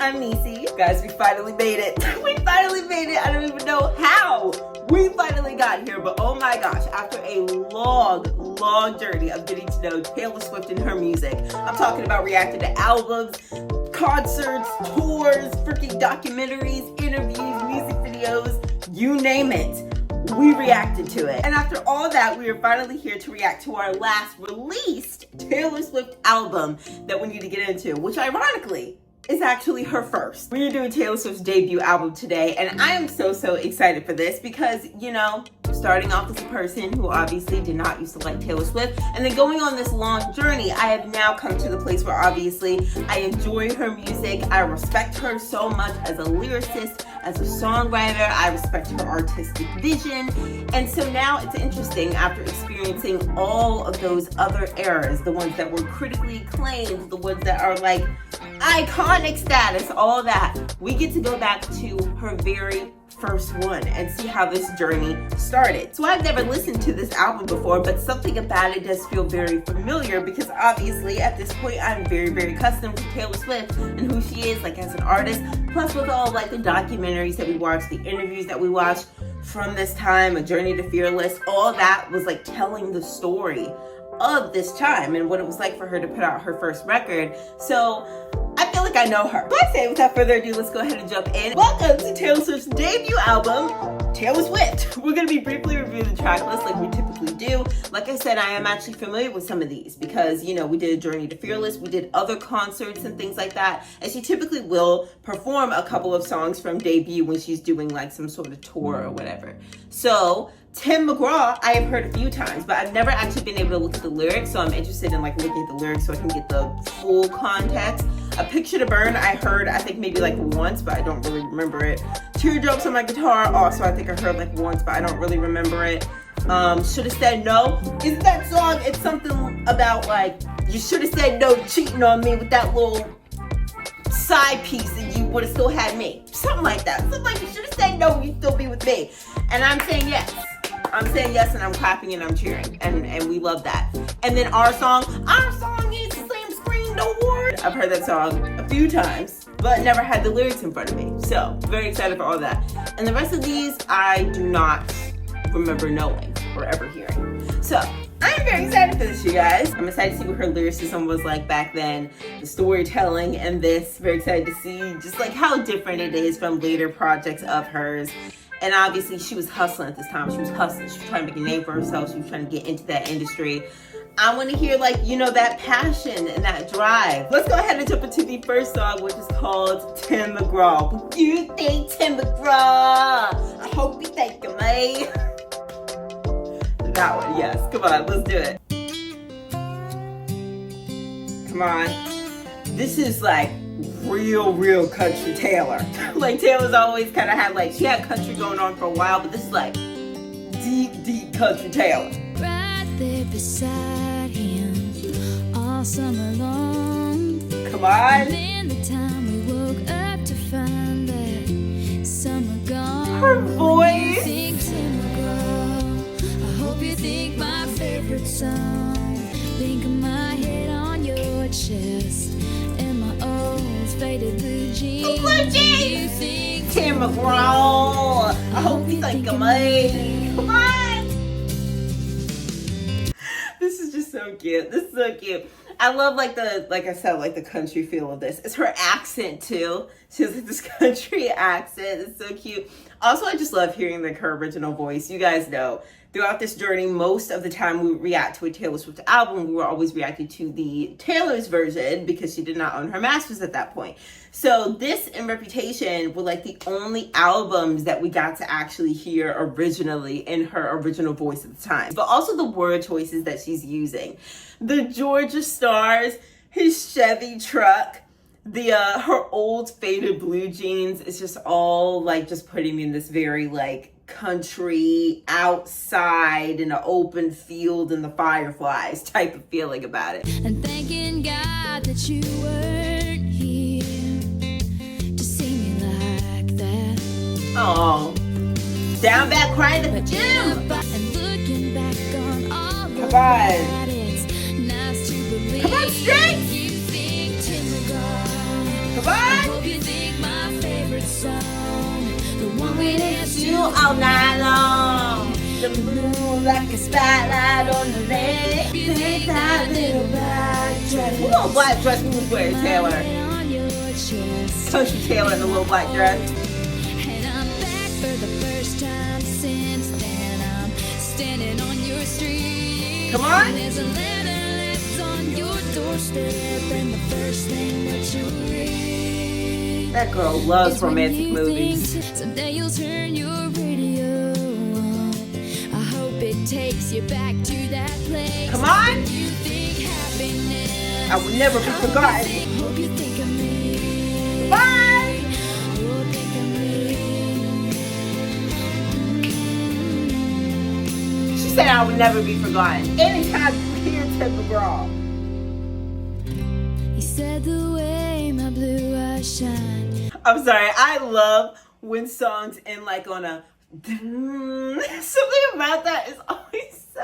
I'm Nisi. Guys, we finally made it. We finally made it. I don't even know how we finally got here, but oh my gosh, after a long journey of getting to know Taylor Swift and her music. I'm talking about reacting to albums, concerts, tours, freaking documentaries, interviews, music videos, you name it. We reacted to it. And after all that, we are finally here to react to our last released Taylor Swift album that we need to get into, which ironically is actually her first. We are doing Taylor Swift's debut album today, and I am so excited for this because, you know, starting off as a person who obviously did not used to like Taylor Swift, and then going on this long journey, I have now come to the place where obviously I enjoy her music. I respect her so much as a lyricist, as a songwriter. I respect her artistic vision. And so now it's interesting, after experiencing all of those other eras, the ones that were critically acclaimed, the ones that are like iconic status, all that, we get to go back to her very first one and see how this journey started. So I've never listened to this album before, but something about it does feel very familiar because obviously at this point I'm very accustomed to Taylor Swift and who she is like as an artist, plus with all like the documentaries that we watched, the interviews that we watched from this time, A Journey to Fearless, all that was like telling the story of this time and what it was like for her to put out her first record. So I feel like I know her. But I say without further ado, let's go ahead and jump in. Welcome to Taylor Swift's debut album, Taylor Swift. We're gonna be briefly reviewing the track list like we typically do. Like I said, I am actually familiar with some of these because, you know, we did A Journey to Fearless, we did other concerts and things like that. And she typically will perform a couple of songs from debut when she's doing like some sort of tour or whatever. So Tim McGraw, I have heard a few times, but I've never actually been able to look at the lyrics, so I'm interested in like looking at the lyrics so I can get the full context. A Picture to Burn, I heard, I think maybe like once, but I don't really remember it. Teardrops On My Guitar, also I think I heard like once, but I don't really remember it. Should Have Said No. Isn't that song, it's something about like, you should have said no to cheating on me with that little side piece and you would have still had me. Something like that. Something like you should have said no, you'd still be with me. And I'm saying yes. I'm saying yes and I'm clapping and I'm cheering. And we love that. And then Our Song is the same screen award. I've heard that song a few times, but never had the lyrics in front of me. So very excited for all that. And the rest of these I do not remember knowing or ever hearing. So I am very excited for this, you guys. I'm excited to see what her lyricism was like back then, the storytelling and this. Very excited to see just like how different it is from later projects of hers. And obviously she was hustling at this time. She was hustling. She was trying to make a name for herself. She was trying to get into that industry. I want to hear like, you know, that passion and that drive. Let's go ahead and jump into the first song, which is called Tim McGraw. What do you think, Tim McGraw? I hope you think of me. That one, yes. Come on, let's do it. Come on. This is like real country Taylor. Like Taylor's always kind of had like, she had country going on for a while, but this is like deep country Taylor. Right there beside him all summer long. Come on. And then the time we woke up to find that summer gone. Her voice. Sing Tim McGraw. I hope you think my favorite song. Think of my head on your chest and my old faded blue jeans. Blue jeans. You think Tim McGraw. I hope you think of me. Come on. This is just so cute. This is so cute. I love like I said, like the country feel of this. It's her accent too. She has like this country accent. It's so cute. Also, I just love hearing like her original voice. You guys know, throughout this journey, most of the time we react to a Taylor Swift album, we were always reacting to the Taylor's version because she did not own her masters at that point. So this and Reputation were like the only albums that we got to actually hear originally in her original voice at the time. But also the word choices that she's using. The Georgia stars, his Chevy truck, the her old faded blue jeans. It's just all like just putting me in this very like country, outside in an open field and the fireflies type of feeling about it. and thanking God that you weren't here to see me like that. Oh, down back crying at the gym. And looking back on all the Come on. that it's nice to believe. Come on, straight. You think Tim McGraw. Come on. you think my favorite song, the one we dance to all night long. The moon like a spotlight on the lake. Take that little black dress. What little black dress you was wearing, Taylor? On your chest. Country Taylor in the little black dress. And I'm back for the first time since then. I'm standing on your street. Come on. And there's a letter left on your doorstep, and the first thing that you read. That girl loves is when romantic you movies. think someday you'll turn your radio on. I hope it takes you back to that place. Come on. You think happiness. I will never be forgotten. Hope you think of me. Bye. Oh, think of me. She said I would never be forgotten. Anytime you hear Tim McGraw. He said the way my blue eyes shine. I'm sorry. I love when songs end like on a something about that is always so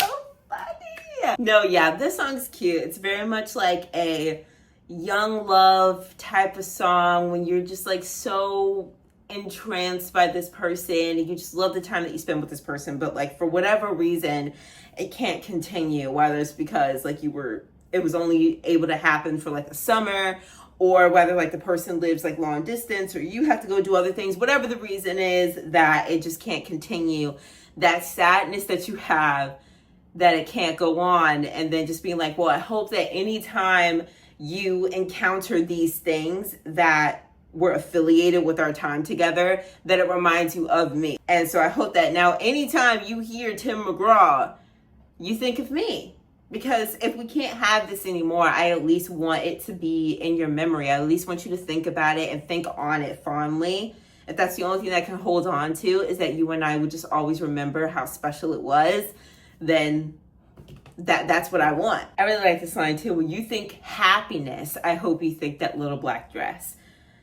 funny. No, yeah, this song's cute. It's very much like a young love type of song when you're just like so entranced by this person and you just love the time that you spend with this person, but like for whatever reason it can't continue, whether it's because like it was only able to happen for like a summer, or whether like the person lives like long distance or you have to go do other things, whatever the reason is that it just can't continue. That sadness that you have that it can't go on, and then just being like, well, I hope that anytime you encounter these things that were affiliated with our time together, that it reminds you of me. And so I hope that now anytime you hear Tim McGraw, you think of me. Because if we can't have this anymore, I at least want it to be in your memory. I at least want you to think about it and think on it fondly. If that's the only thing that I can hold on to, is that you and I would just always remember how special it was, then that's what I want. I really like this line too. When you think happiness, I hope you think that little black dress.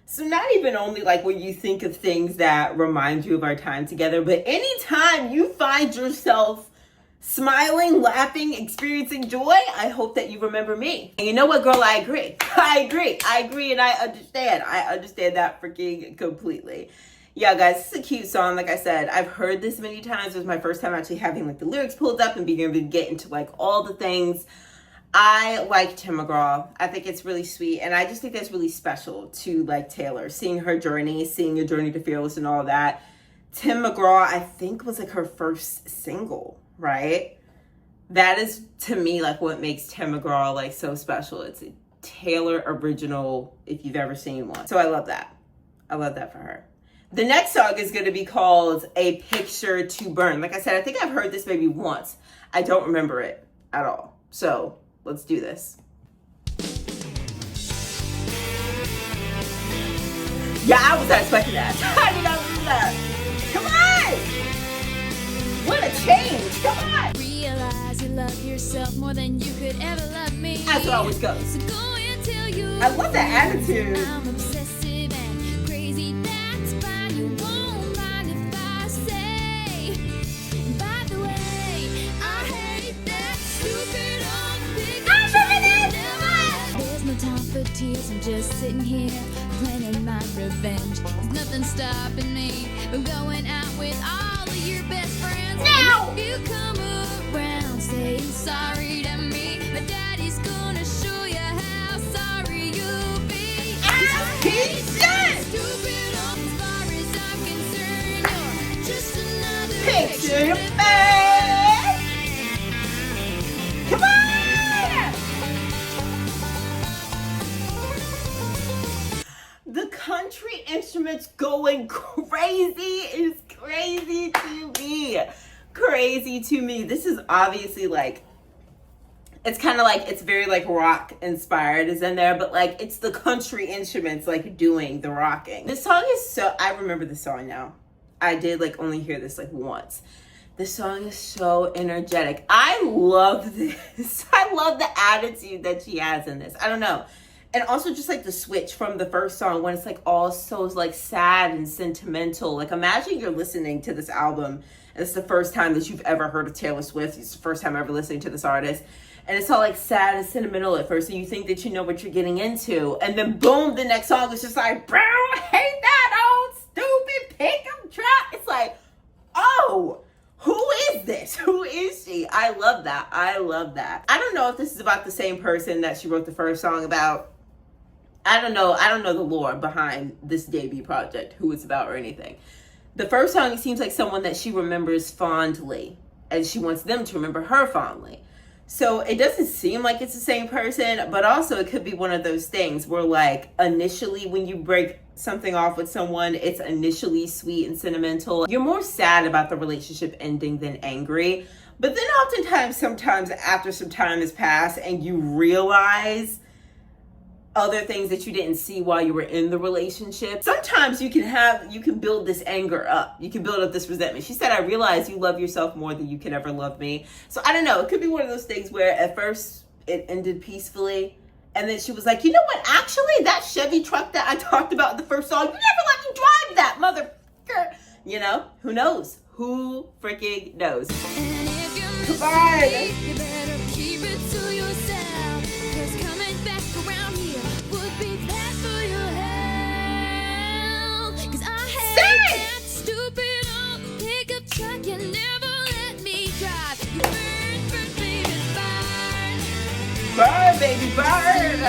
So not even only like when you think of things that remind you of our time together, but anytime you find yourself smiling, laughing, experiencing joy, I hope that you remember me. And you know what, girl? I agree. I agree, and I understand. I understand that freaking completely. Yeah, guys, this is a cute song. Like I said, I've heard this many times. It was my first time actually having like the lyrics pulled up and being able to get into like all the things. I like Tim McGraw. I think it's really sweet, and I just think that's really special to like Taylor, seeing her journey, seeing your journey to Fearless and all that. Tim McGraw, I think, was like her first single, right? That is, to me, like what makes Tim McGraw like so special. It's a Taylor original, if you've ever seen one. So I love that. I love that for her. The next song is going to be called A Picture to Burn. Like I said, I think I've heard this maybe once. I don't remember it at all. So let's do this. Yeah, I was not expecting that. I did not do that. Come on! What a change! Come on! Realize you love yourself more than you could ever love me. As it always goes. So go and tell you I love that attitude. I'm obsessive and crazy. That's fine. You won't mind if I say. By the way, I hate that stupid old picture. There's no time for tears. I'm just sitting here planning my revenge. There's nothing stopping me from going out with all of your best friends. Now! If you come around saying sorry to me, my daddy's gonna show you how sorry you'll be. As he should! Stupid, as far as I'm concerned, you're just another Picture to to burn! Come on! The country instruments going crazy is crazy to me. Crazy to me. This is obviously like, it's kind of like, it's very like rock inspired is in there, but like it's the country instruments like doing the rocking. This song is so, I remember the song now. I did like only hear this like once. This song is so energetic. I love this. I love the attitude that she has in this. I don't know. And also just like the switch from the first song when it's like all so like sad and sentimental. Like imagine you're listening to this album and it's the first time that you've ever heard of Taylor Swift. It's the first time ever listening to this artist. And it's all like sad and sentimental at first, and you think that you know what you're getting into, and then boom, the next song is just like, bro, hate that old stupid pickup truck. It's like, oh, who is this? Who is she? I love that. I love that. I don't know if this is about the same person that she wrote the first song about. I don't know the lore behind this debut project, who it's about or anything. The first song, it seems like someone that she remembers fondly, and she wants them to remember her fondly. So it doesn't seem like it's the same person, but also it could be one of those things where, like, initially when you break something off with someone, it's initially sweet and sentimental. You're more sad about the relationship ending than angry. But then oftentimes, sometimes after some time has passed and you realize other things that you didn't see while you were in the relationship, sometimes you can build this anger up. You can build up this resentment. She said, I realize you love yourself more than you could ever love me. So I don't know. It could be one of those things where at first it ended peacefully. And then she was like, you know what? Actually, that Chevy truck that I talked about in the first song, you never let me drive that, motherfucker. You know, who knows? Who freaking knows? Goodbye. You better keep it to yourself, 'cause coming back around here would be bad for your health. 'Cause I hate that stupid old pickup truck you never let me drive. You burn, baby, burn. Burn, baby, burn.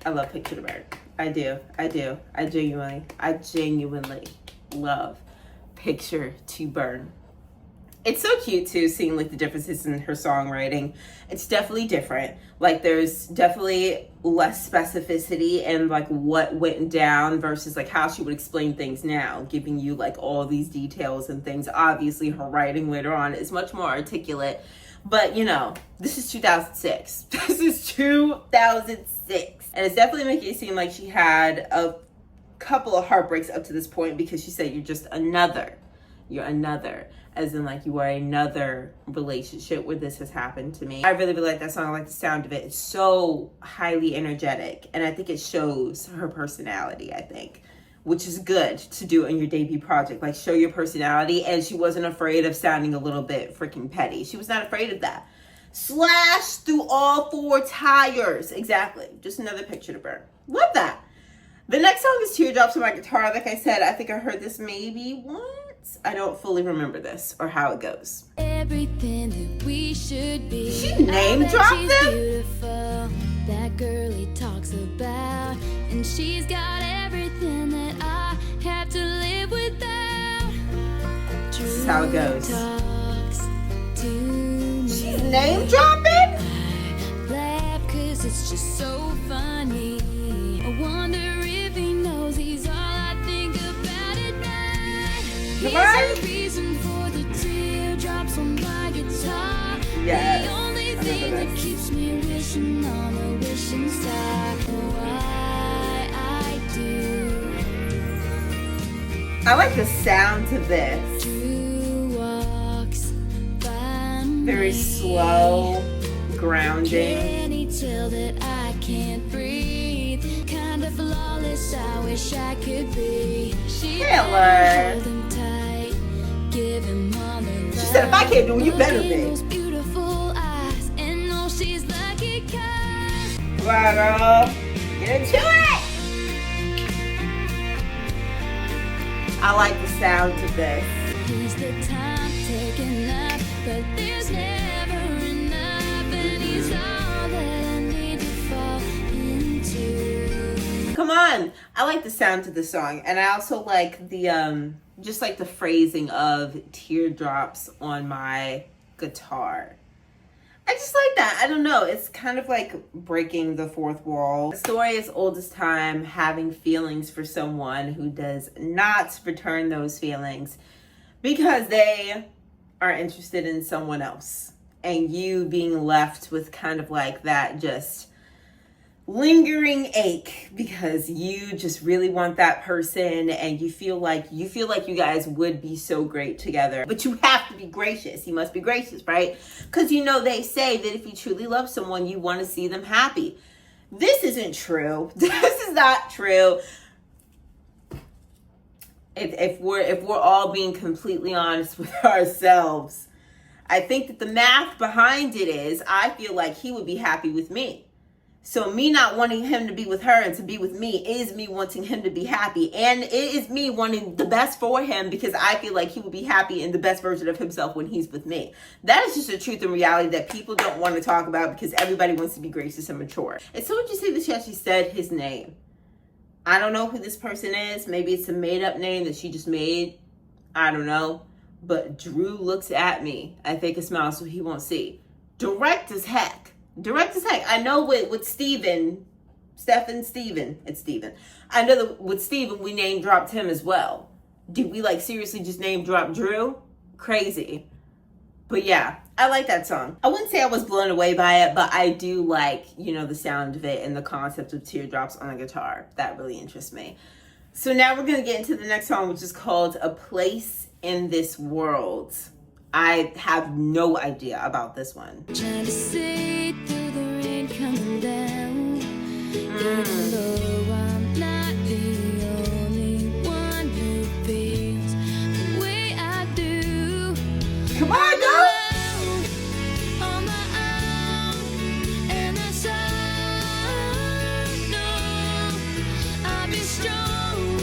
I love Picture the Bird. I do. I genuinely love Picture to Burn. It's so cute too, seeing like the differences in her songwriting. It's definitely different. Like there's definitely less specificity and like what went down versus like how she would explain things now, giving you like all these details and things. Obviously her writing later on is much more articulate, but you know, this is 2006. This is 2006. And it's definitely making it seem like she had a couple of heartbreaks up to this point, because she said you're another, as in like you are another relationship where this has happened to me. I really like that song. I like the sound of it. It's so highly energetic, and I think it shows her personality, I think, which is good to do in your debut project. Like, show your personality. And she wasn't afraid of sounding a little bit freaking petty. She was not afraid of that. Slash through all four tires. Exactly. Just another Picture to Burn. Love that. The next song is Teardrops On My Guitar. Like I said, I think I heard this maybe once. I don't fully remember this or how it goes. Everything that we should be. She name dropped them? Beautiful, that girl he talks about. And she's got everything that I have to live without. This is how it goes. Talks to me. She's name dropping? Laugh 'cause it's just so funny. I wonder if he knows he's all I think about at night. He's the reason for the teardrops on my guitar. Yes, The only thing that keeps me wishing on a wishing star. Why I do. I like the sound to this. Drew walks by me. Very slow, grounding. Can he tell that I can't breathe? Kind of flawless, I wish I could be. She Taylor. hold him tight, give him all the love. She said, if I can't do it, you better Look in be. those beautiful eyes, and know she's lucky 'cause Right, girl. Get into it. I like the sound to this. he's the time taken up, but there's never enough, and he's all that I need to fall into. Come on. I like the sound to the song. And I also like the, just like the phrasing of teardrops on my guitar. I just like that. I don't know. It's kind of like breaking the fourth wall. The story is old as time, having feelings for someone who does not return those feelings because they are interested in someone else. And you being left with kind of like that just lingering ache because you just really want that person, and you feel like you guys would be so great together, but you have to be gracious. You must be gracious, right? Because you know they say that if you truly love someone, you want to see them happy. This isn't true. This is not true. If we're all being completely honest with ourselves, I think that the math behind it is I feel like he would be happy with me. So me not wanting him to be with her and to be with me is me wanting him to be happy. And it is me wanting the best for him because I feel like he would be happy in the best version of himself when he's with me. That is just a truth and reality that people don't want to talk about because everybody wants to be gracious and mature. And so would you say that she actually said his name? I don't know who this person is. Maybe it's a made up name that she just made. I don't know. But Drew looks at me. I fake a smile so he won't see. Direct as heck. Direct as heck. I know with Steven, it's Steven. I know that with Steven, we name dropped him as well. Did we like seriously just name drop Drew? Crazy. But yeah, I like that song. I wouldn't say I was blown away by it, but I do like, you know, the sound of it and the concept of teardrops on a guitar. That really interests me. So now we're going to get into the next song, which is called A Place in This World. I have no idea about this one. Trying to see through the rain coming down. Even though I'm not the only one who feels the way I do. Come on, girl! On my own, and that's all. No, I'll be strong.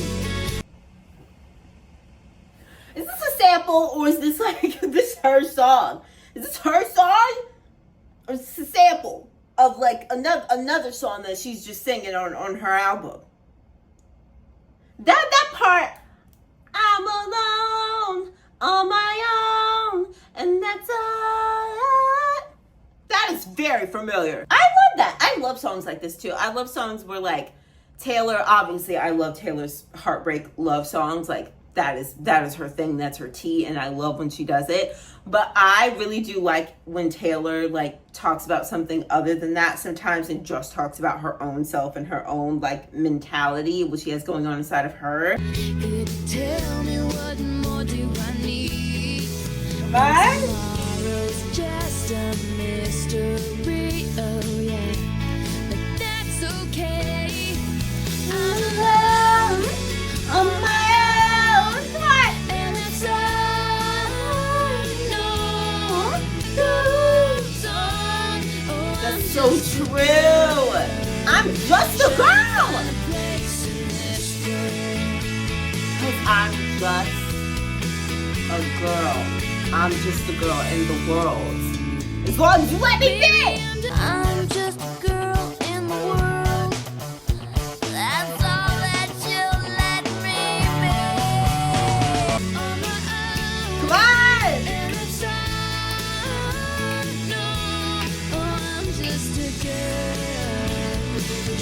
Is this a sample or is this like this her song? Is this her song? Or is this a sample of like another song that she's just singing on her album? That part, I'm alone on my own, and that's all. That is very familiar. I love that. I love songs like this too. I love songs where like Taylor, obviously I love Taylor's heartbreak love songs. Like that is her thing. That's her tea. And I love when she does it. But I really do like when Taylor like talks about something other than that sometimes and just talks about her own self and her own like mentality, what she has going on inside of her. Tell me what more do I need? Right? Tomorrow's just a mystery, oh yeah. But that's okay. I'm alone on my own. What? And that's all. No, goes on. Oh, That's so true. I'm just a girl. Cause I'm just a girl. I'm just a girl in the world. As long as you let me be. I'm just a girl in the world. That's all that you'll let me be. On my own. Come on. And it's all. No, I'm just a girl.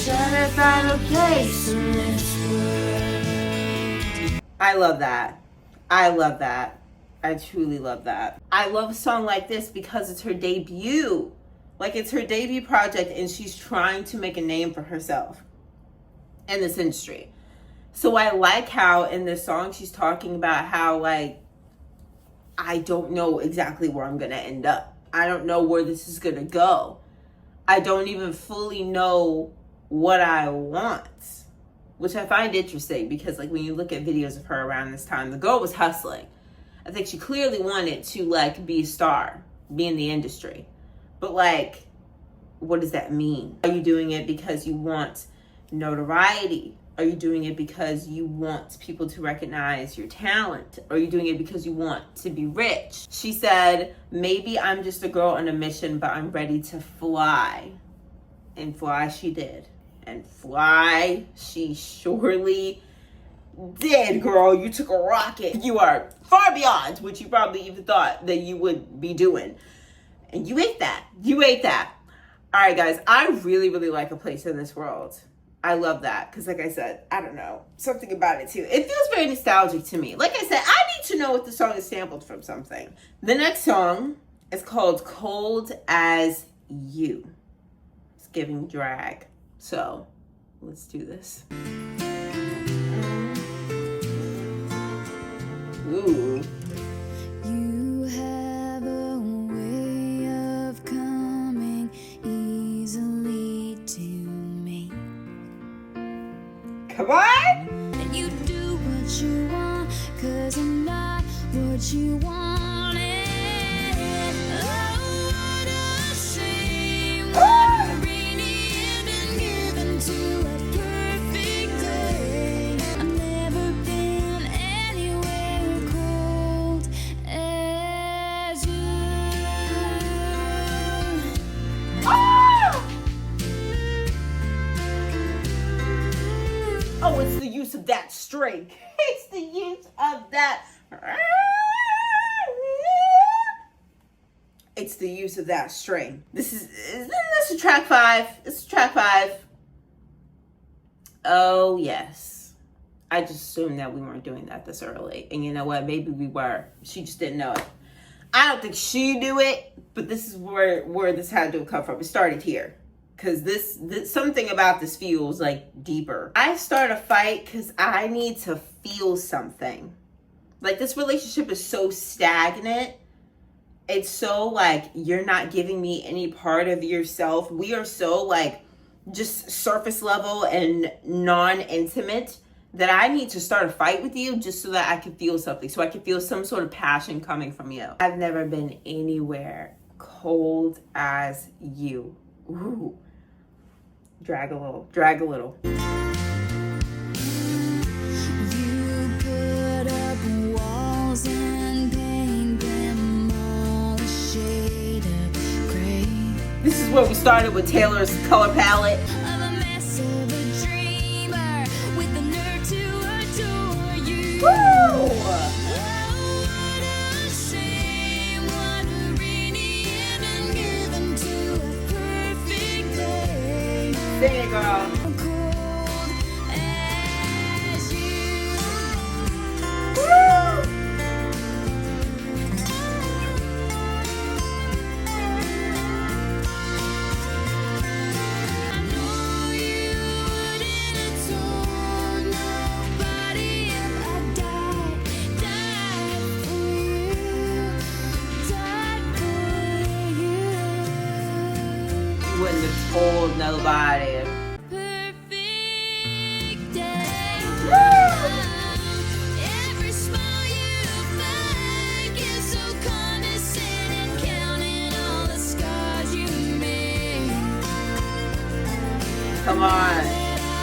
Trying to find a place in this world. I love that. I love that. I truly love that. I love a song like this because it's her debut. Like it's her debut project and she's trying to make a name for herself in this industry. So I like how in this song she's talking about how like, I don't know exactly where I'm going to end up. I don't know where this is going to go. I don't even fully know what I want, which I find interesting because like when you look at videos of her around this time, the girl was hustling. I think she clearly wanted to like be a star, be in the industry. But like, what does that mean? Are you doing it because you want notoriety? Are you doing it because you want people to recognize your talent? Are you doing it because you want to be rich? She said, maybe I'm just a girl on a mission, but I'm ready to fly. And fly she did. And fly she surely did, girl. You took a rocket. You are far beyond what you probably even thought that you would be doing. And you ate that. You ate that. All right, guys. I really, really like A Place in This World. I love that. Because like I said, I don't know. Something about it too. It feels very nostalgic to me. Like I said, I need to know if the song is sampled from something. The next song is called Cold As You. It's giving drag. So let's do this. Ooh. You have a way of coming easily to me. Come on! And you do what you want, 'cause I'm not what you wanted. Oh, it's the use of that string. It's the use of that. It's the use of that string. This is track 5. This is track 5. Oh, yes. I just assumed that we weren't doing that this early. And you know what? Maybe we were. She just didn't know it. I don't think she knew it, but this is where this had to come from. It started here. Because this something about this feels like deeper. I start a fight because I need to feel something. Like, this relationship is so stagnant. It's so like, you're not giving me any part of yourself. We are so like just surface level and non-intimate that I need to start a fight with you just so that I can feel something. So I can feel some sort of passion coming from you. I've never been anywhere cold as you. Ooh. Drag a little, drag a little. You put up walls and paint them all a shade of gray. This is where we started with Taylor's color palette. Of a mess of a dreamer with the nerve to adore you. Woo! Oh, what a shame, what a rainy ending given to a perfect day. Sing it, girl. Cold as you. Woo! I know you wouldn't have told nobody if I died for you. Wouldn't have told nobody. Perfect day. Woo! Every smile you make is so condescending, counting all the scars you made. Come on.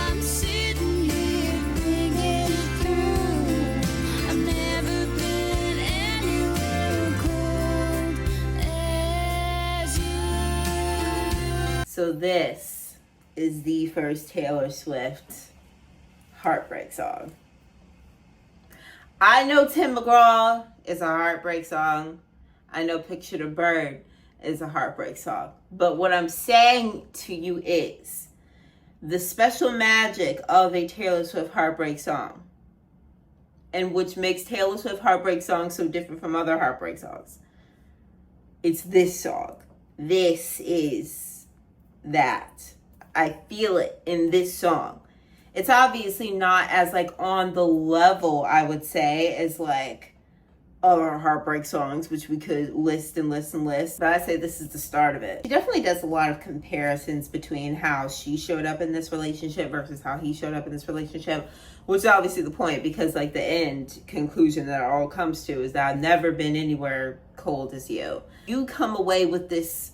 I'm sitting here thinking through. I've never been anywhere cold as you. So this is the first Taylor Swift heartbreak song. I know Tim McGraw is a heartbreak song. I know Picture the Bird is a heartbreak song. But what I'm saying to you is the special magic of a Taylor Swift heartbreak song, and which makes Taylor Swift heartbreak songs so different from other heartbreak songs. It's this song. This is that. I feel it in this song. It's obviously not as like on the level, I would say, as like other heartbreak songs, which we could list and list and list. But I say this is the start of it. She definitely does a lot of comparisons between how she showed up in this relationship versus how he showed up in this relationship, which is obviously the point, because like the end conclusion that it all comes to is that I've never been anywhere cold as you. You come away with this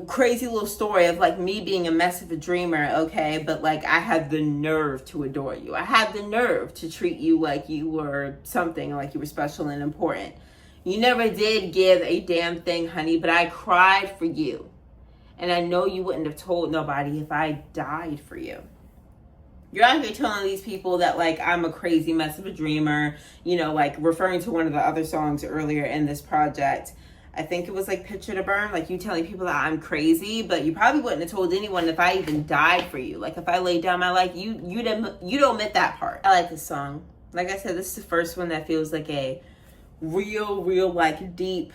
crazy little story of like me being a mess of a dreamer, okay, but like I had the nerve to adore you. I had the nerve to treat you like you were something, like you were special and important. You never did give a damn thing, honey, but I cried for you. And I know you wouldn't have told nobody if I died for you. You're out here telling these people that like I'm a crazy mess of a dreamer, you know, like referring to one of the other songs earlier in this project. I think it was like Picture to Burn, like you telling people that I'm crazy, but you probably wouldn't have told anyone if I even died for you. Like if I laid down my life, you don't admit that part. I like this song. Like I said, this is the first one that feels like a real like deep,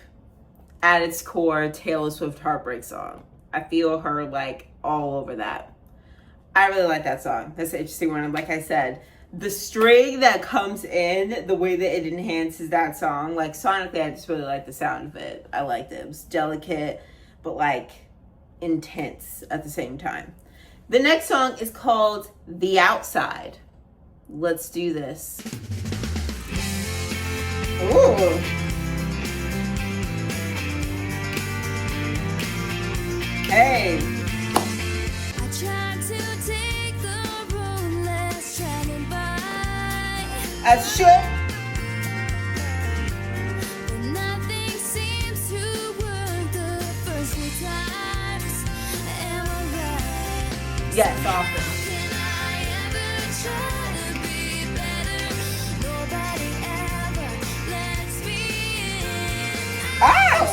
at its core, Taylor Swift heartbreak song. I feel her like all over that. I really like that song. That's an interesting one. Like I said, the string that comes in, the way that it enhances that song, like sonically, I just really like the sound of it. I liked it. It was delicate, but like intense at the same time. The next song is called The Outside. Let's do this. Ooh. Hey. I tried to take the road less traveled by. I should. But nothing seems to work the first few times. Am I right? Yes, often. Can I ever try to be better. Nobody ever lets me in. Ow!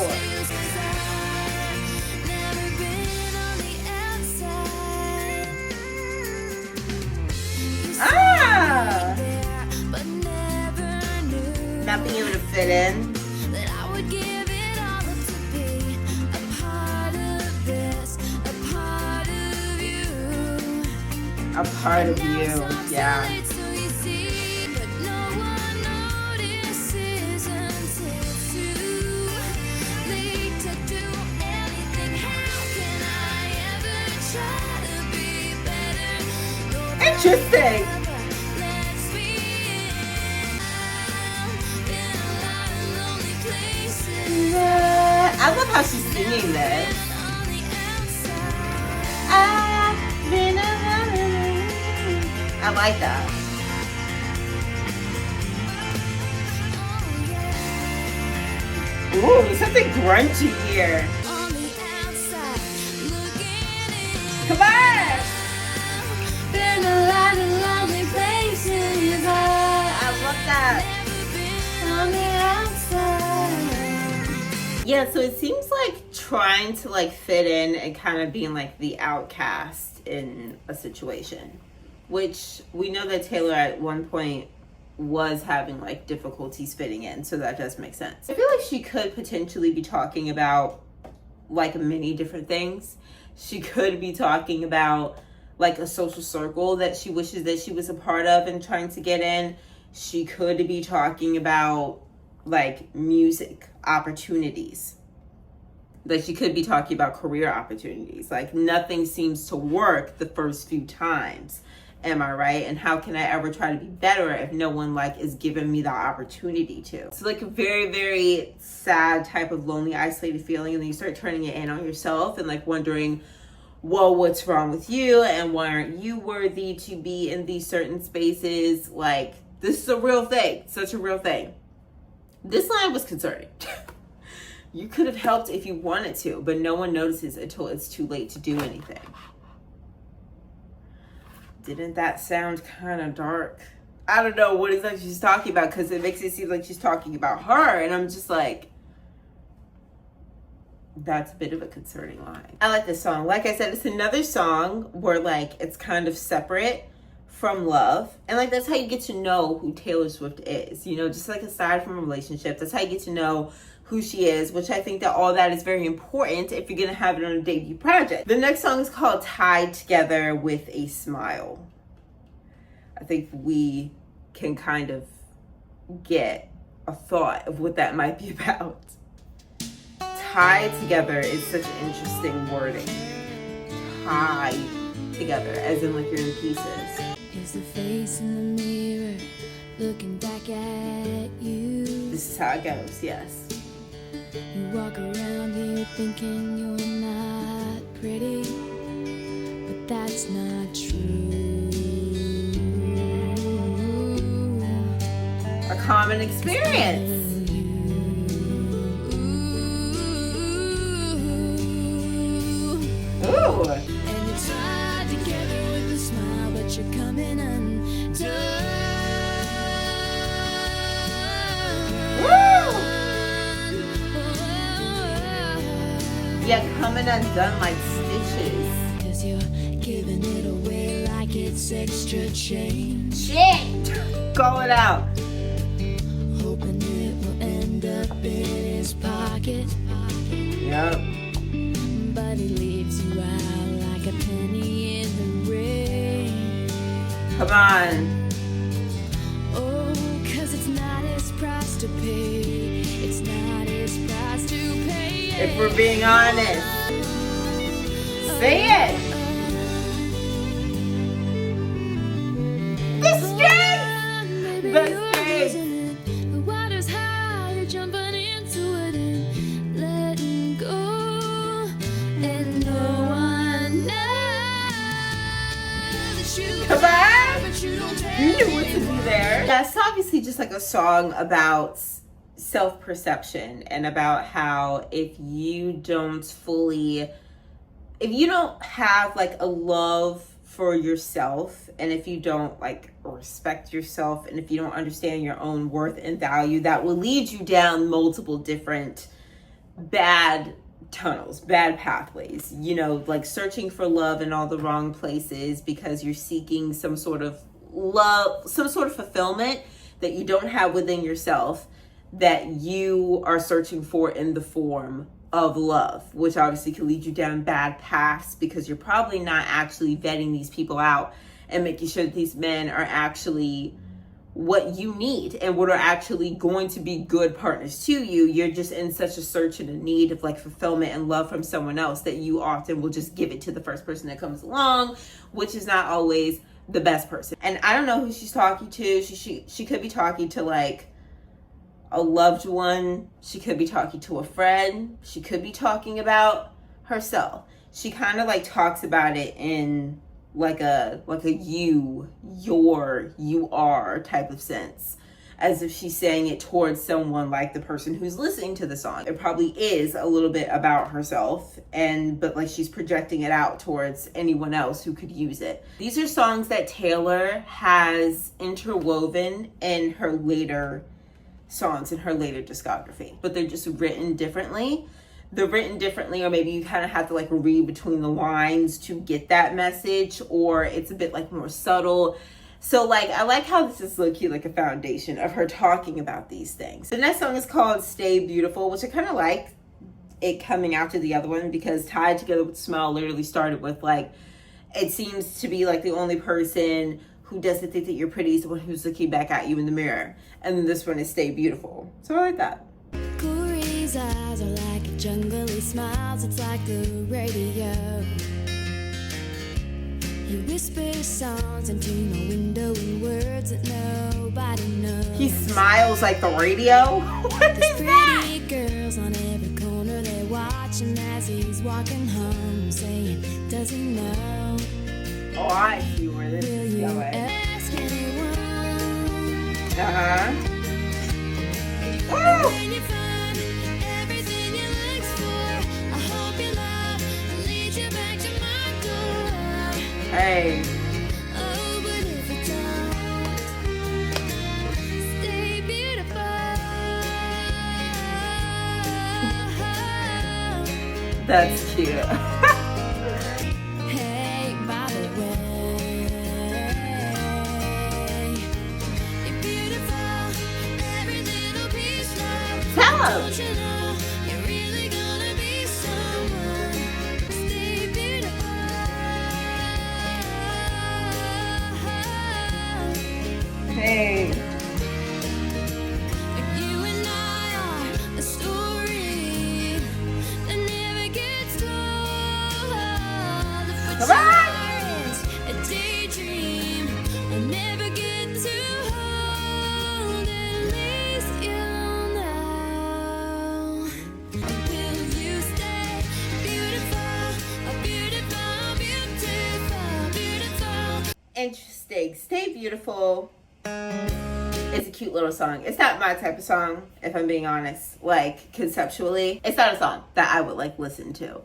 I've never been on the outside. You see Ah! me there, but never knew Not being able to fit in. that I would give it all up to be a part of this, a part of you. A part of Now it's you. all too Yeah. late, so you see, but no one notices until it's too late to do anything. How can I ever try to be better? Nobody Interesting. ever lets me in. I've been a lot of lonely places. I love how she's singing this. On the outside. I've been alone. I like that. Oh, yeah. Ooh, something grungy here. On the outside, looking in. Come on! Been a lot of lonely places. I love that. Never been on the outside. Yeah, so it seems like trying to like fit in and kind of being like the outcast in a situation, which we know that Taylor at one point was having like difficulties fitting in, so that does make sense. I feel like she could potentially be talking about like many different things. She could be talking about like a social circle that she wishes that she was a part of and trying to get in. She could be talking about like music opportunities. Like she could be talking about career opportunities. Like nothing seems to work the first few times. Am I right? And how can I ever try to be better if no one like is giving me the opportunity to? It's like a very, very sad type of lonely, isolated feeling. And then you start turning it in on yourself and like wondering, well, what's wrong with you? And why aren't you worthy to be in these certain spaces? Like this is a real thing. Such a real thing. This line was concerning. You could have helped if you wanted to, but no one notices until it's too late to do anything. Didn't that sound kind of dark? I don't know what exactly she's talking about because it makes it seem like she's talking about her. And I'm just like, that's a bit of a concerning line. I like this song. Like I said, it's another song where like it's kind of separate from love. And like that's how you get to know who Taylor Swift is. You know, just like aside from a relationship, that's how you get to know who she is, which I think that all that is very important if you're gonna have it on a debut project. The next song is called Tied Together with a Smile. I think we can kind of get a thought of what that might be about. Tied together is such interesting wording. Tied together, as in like you're in pieces. Is the face in the mirror looking back at you? This is how it goes, yes. You walk around here thinking you're not pretty, but that's not true. A common experience. Ooh. And you tied together with a smile, but you're coming undone. Woo! Yeah, coming undone like stitches. 'Cause you're giving it away like it's extra change. Shit! Call it out. Hoping it will end up in his pocket. Yep. But it leaves you out like a penny in the rain. Come on. Oh, 'cause it's not his price to pay. It's not his price to pay. If we're being honest. Say it. The strength! Baby, The you're strength. losing it. The water's high, you're jumping into it and letting go. And no one knows that you Come care, on. but you don't tell You knew what to anyone. do there. Yeah, it's obviously just like a song about self-perception and about how if you don't have like a love for yourself, and if you don't like respect yourself, and if you don't understand your own worth and value, that will lead you down multiple different bad tunnels, bad pathways, you know, like searching for love in all the wrong places because you're seeking some sort of love, some sort of fulfillment that you don't have within yourself, that you are searching for in the form of love, which obviously can lead you down bad paths because you're probably not actually vetting these people out and making sure that these men are actually what you need and what are actually going to be good partners to you. You're just in such a search and a need of like fulfillment and love from someone else that you often will just give it to the first person that comes along, which is not always the best person. And I don't know who she's talking to. She could be talking to like a loved one. She could be talking to a friend. She could be talking about herself. She kind of like talks about it in like a you are type of sense, as if she's saying it towards someone like the person who's listening to the song. It probably is a little bit about herself, but like she's projecting it out towards anyone else who could use it. These are songs that Taylor has interwoven in her later songs, in her later discography, but they're just written differently. They're written differently, or maybe you kind of have to like read between the lines to get that message, or it's a bit like more subtle. So like, I like how this is low-key like a foundation of her talking about these things. The next song is called Stay Beautiful, which I kind of like it coming after the other one, because Tied Together with Smell literally started with like, it seems to be like the only person who doesn't think that you're pretty is the one who's looking back at you in the mirror. And then this one is Stay Beautiful. So I like that. Corey's eyes are like a jungle, he smiles, it's like the radio. He whispers songs into my window in words that nobody knows. He smiles like the radio? What There's is that? pretty girls on every corner, they're watching as he's walking home, saying, does he know? Oh, I see where this Will is you going. ask anyone? Uh-huh. Woo! When you find everything you look for, I hope your love leads you back to my door. Hey. Oh, but if it don't, stay beautiful. That's cute. Hey, by the way, you're beautiful, every little piece of. Tell him. Don't you know you're really gonna be someone? Stay beautiful. Hey. You and I are a story that never gets told. The Come on. future is a daydream I never get to hold. At least you'll know. Will you stay beautiful? Oh, beautiful, beautiful, beautiful. Interesting. Stay Beautiful. It's a cute little song. It's not my type of song, if I'm being honest. Like, conceptually, it's not a song that I would like listen to.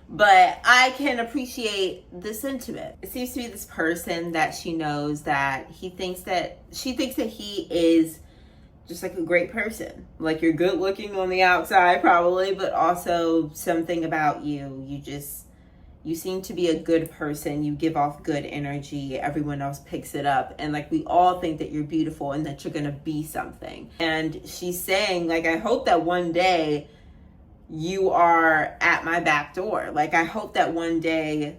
But I can appreciate the sentiment. It seems to be this person that she knows that she thinks that he is just like a great person. Like, you're good looking on the outside probably, but also something about you. You seem to be a good person. You give off good energy. Everyone else picks it up. And like, we all think that you're beautiful and that you're going to be something. And she's saying like, I hope that one day you are at my back door. Like, I hope that one day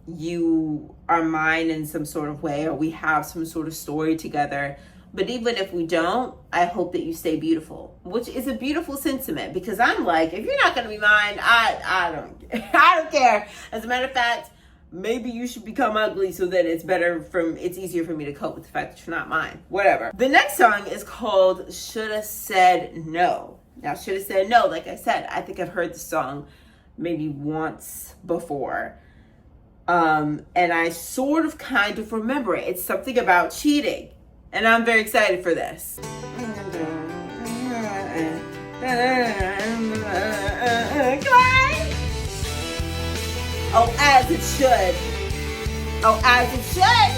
you are mine in some sort of way, or we have some sort of story together. But even if we don't, I hope that you stay beautiful, which is a beautiful sentiment, because I'm like, if you're not going to be mine, I don't care. As a matter of fact, maybe you should become ugly so that it's easier for me to cope with the fact that you're not mine. Whatever. The next song is called Shoulda Said No. Now, Shoulda Said No, like I said, I think I've heard the song maybe once before. And I sort of kind of remember it. It's something about cheating. And I'm very excited for this. Come on! Oh, as it should. Oh, as it should.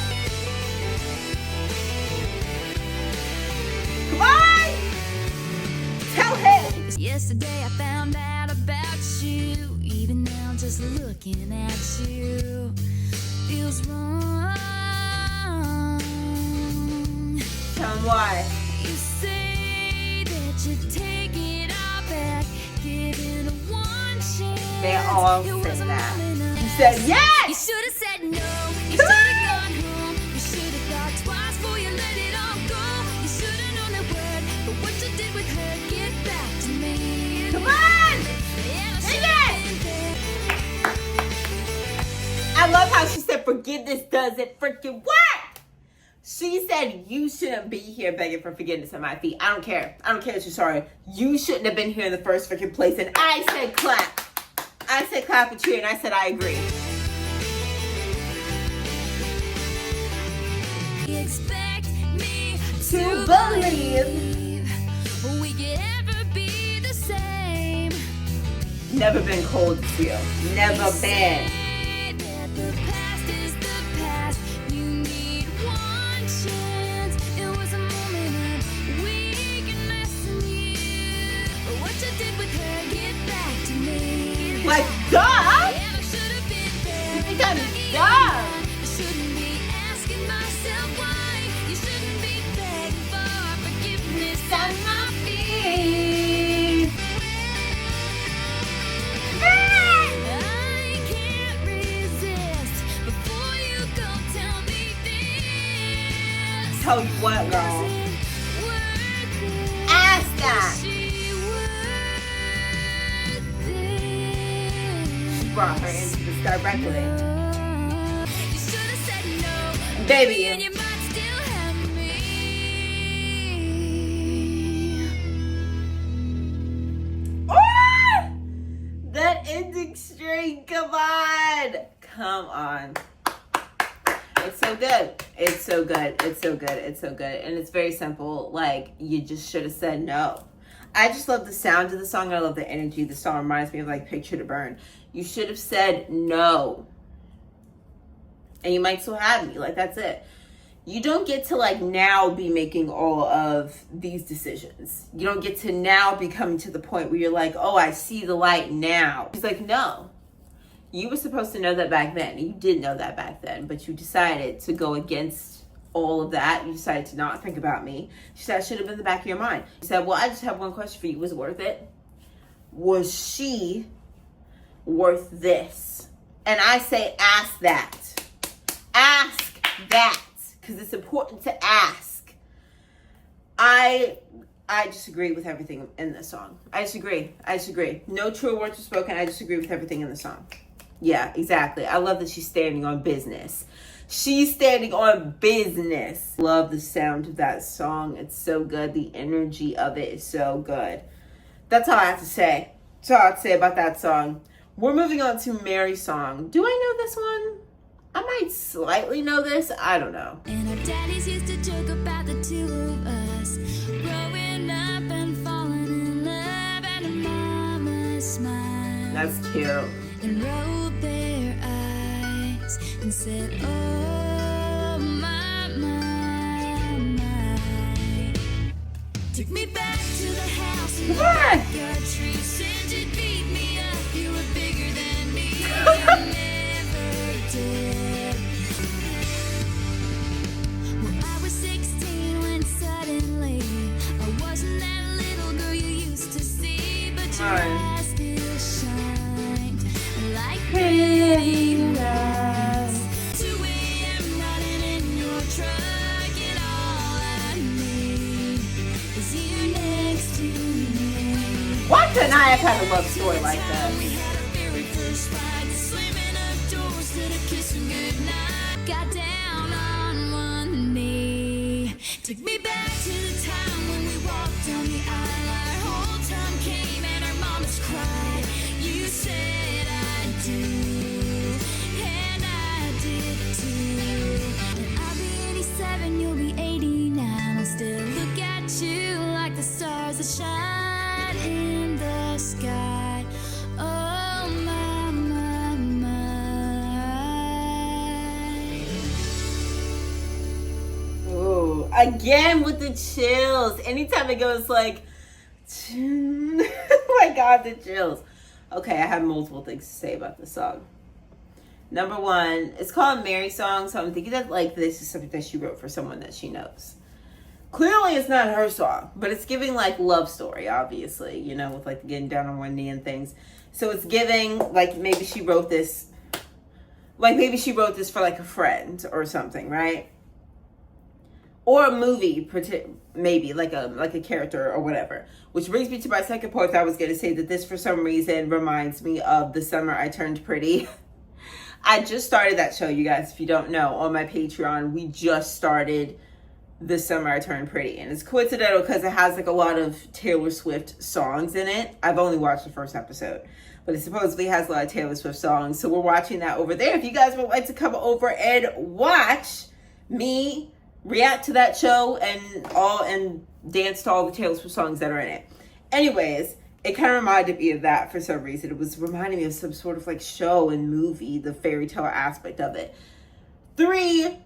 Come on. Tell him. Yesterday I found out about you. Even now just looking at you feels wrong. Tell him why. You say that you take it all back, give it one chance. They all It say wasn't that. long enough. You said You yes. should have said no. You should have gone home. You should have thought twice before you let it all go. You should have known that word, but what you did with her, get back to me. Come on. Yeah, I Sing should have it. been there. I love how she said forgiveness doesn't freaking work. She said you shouldn't be here begging for forgiveness at my feet. I don't care. I don't care that you're sorry. You shouldn't have been here in the first freaking place. And I said clap. I said clap a cheer, and I said I agree. You expect me To believe. we could ever be the same. Never been cold to feel. Never been. Say that the past is the past. You need one chance. It was a moment of weakness in you. But what you did with her, get back to me. Like, duh. Yeah, I should have been there. You think I'm Looking dumb? on. I shouldn't be asking myself why. You shouldn't be begging for forgiveness at my feet. I can't resist. Before you go, tell me this. Tell you what, girl. Was it worth it? Ask that. Was she worth it? Brought her into the start reckoning. You should have said no. Baby. And you might still have me. Ah! That ending string, come on. Come on. It's so good. It's so good. It's so good. It's so good. And it's very simple. Like, you just should have said no. I just love the sound of the song. I love the energy. The song reminds me of like Picture to Burn. You should have said no. And you might still have me. Like, that's it. You don't get to like now be making all of these decisions. You don't get to now be coming to the point where you're like, oh, I see the light now. He's like, no. You were supposed to know that back then. You did know that back then, but you decided to go against all of that. You decided to not think about me. She said, that should have been in the back of your mind. You said, well, I just have one question for you. Was it worth it? Was she worth this? And I say, ask that. Ask that. Because it's important to ask. I disagree with everything in this song. I disagree. No true words were spoken. I disagree with everything in the song. Yeah, exactly. I love that she's standing on business. She's standing on business. Love the sound of that song. It's so good. The energy of it is so good. That's all I have to say. That's all I have to say about that song. We're moving on to Mary's song. Do I know this one? I might slightly know this. I don't know. And our daddies used to joke about the two of us growing up and falling in love, and a mama smiled That's cute. and rolled their eyes and said, oh my, my, my. Took me back to the house in the Come on. backyard tree. Said you'd beat me up, you were bigger than me. You never did. Well, I was 16 when suddenly I wasn't that little girl you used to see, but your Right. eyes still shined like Pretty pretty lights. 2 a.m. riding in your truck, and all I need is you next to me. Why couldn't I have had a love story like We that? had our very first fight, slamming up doors to the kissing goodnight. Got down on one knee. Took me back to the time when we walked down the aisle. Our whole time came and our mamas cried. You said I do, and I did too. And I'll be 87, you'll be 89. I'll still look at you like the stars that shine in the sky. Oh my, my, my. Again with the chills. Anytime it goes like, oh my God, the chills. Okay, I have multiple things to say about this song. Number one, it's called Mary Song, so I'm thinking that like this is something that she wrote for someone that she knows. Clearly it's not her song, but it's giving like love story, obviously, you know, with like getting down on one knee and things. So it's giving like maybe she wrote this for like a friend or something, right? Or a movie, maybe like a character or whatever. Which brings me to my second point. I was going to say that this for some reason reminds me of The Summer I Turned Pretty. I just started that show, you guys. If you don't know, on my Patreon, we just started The Summer I Turned Pretty. And it's coincidental because it has like a lot of Taylor Swift songs in it. I've only watched the first episode, but it supposedly has a lot of Taylor Swift songs. So we're watching that over there. If you guys would like to come over and watch me react to that show and dance to all the Taylor Swift songs that are in it. Anyways, it kind of reminded me of that for some reason. It was reminding me of some sort of like show and movie, the fairy tale aspect of it. 3,